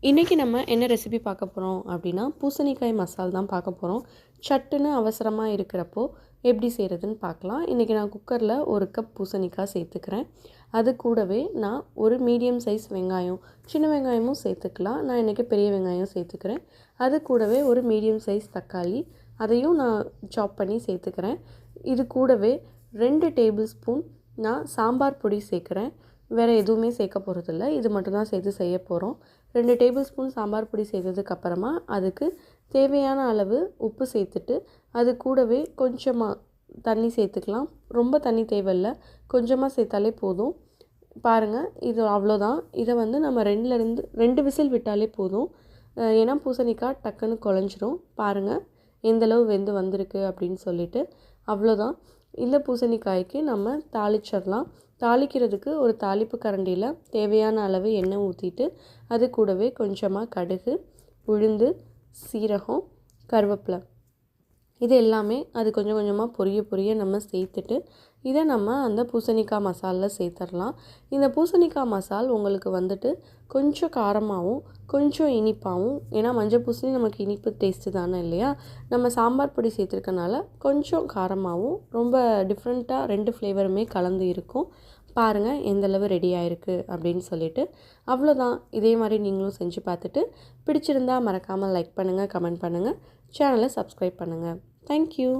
இன்றைக்கி நம்ம என்ன ரெசிபி பார்க்க போகிறோம் அப்படின்னா பூசணிக்காய் மசால் தான் பார்க்க போகிறோம். சட்டுன்னு அவசரமாக இருக்கிறப்போ எப்படி செய்கிறதுன்னு பார்க்கலாம். இன்றைக்கி நான் குக்கரில் 1 கப் பூசணிக்காய் சேர்த்துக்கிறேன். அது கூடவே நான் ஒரு மீடியம் சைஸ் வெங்காயம், சின்ன வெங்காயமும் சேர்த்துக்கலாம். நான் இன்றைக்கி பெரிய வெங்காயம் சேர்த்துக்கிறேன். அது கூடவே ஒரு மீடியம் சைஸ் தக்காளி, அதையும் நான் சாப் பண்ணி சேர்த்துக்கிறேன். இது கூடவே 2 டேபிள் ஸ்பூன் நான் சாம்பார் பொடி சேர்க்குறேன். வேறு எதுவுமே சேர்க்க போகிறதில்ல, இது மட்டும்தான் சேர்த்து செய்ய போகிறோம். 2 டேபிள் ஸ்பூன் சாம்பார் பொடி சேர்த்ததுக்கப்புறமா அதுக்கு தேவையான அளவு உப்பு சேர்த்துட்டு அது கூடவே கொஞ்சமாக தண்ணி சேர்த்துக்கலாம். ரொம்ப தண்ணி தேவையில்லை, கொஞ்சமாக சேர்த்தாலே போதும். பாருங்கள், இது அவ்வளோதான். இதை நம்ம 2 விசில் விட்டாலே போதும். ஏன்னா பூசணிக்காய் டக்குன்னு குழஞ்சிரும். பாருங்கள் எந்தளவு வெந்து வந்திருக்கு அப்படின்னு சொல்லிட்டு. அவ்வளோதான். இந்த பூசணிக்காய்க்கு நம்ம தாளிச்சிடலாம். தாளிக்கிறதுக்கு ஒரு தாளிப்பு கரண்டியில் தேவையான அளவு எண்ணெய் ஊற்றிட்டு அது கூடவே கொஞ்சமாக கடுகு, உளுந்து, சீரகம், கருவேப்பிலை இது எல்லாமே அது கொஞ்சம் கொஞ்சமாக பொரிய நம்ம சேர்த்துட்டு இதை நம்ம அந்த பூசணிக்காய் மசாலில் சேர்த்துடலாம். இந்த பூசணிக்காய் மசால் உங்களுக்கு கொஞ்சம் காரமாகவும் கொஞ்சம் இனிப்பாகவும், ஏன்னா மஞ்சள் பூசணி நமக்கு இனிப்பு டேஸ்ட்டு தானே இல்லையா, நம்ம சாம்பார் பொடி சேர்த்துருக்கனால கொஞ்சம் காரமாகவும் ரொம்ப டிஃப்ரெண்ட்டாக 2 ஃப்ளேவருமே கலந்து இருக்கும். பாருங்கள் எந்தளவு ரெடி ஆகிருக்கு அப்படின்னு சொல்லிட்டு. அவ்வளோதான். இதே மாதிரி நீங்களும் செஞ்சு பார்த்துட்டு பிடிச்சிருந்தால் மறக்காமல் லைக் பண்ணுங்கள், கமெண்ட் பண்ணுங்கள், சேனலை சப்ஸ்கிரைப் பண்ணுங்கள். தேங்க்யூ.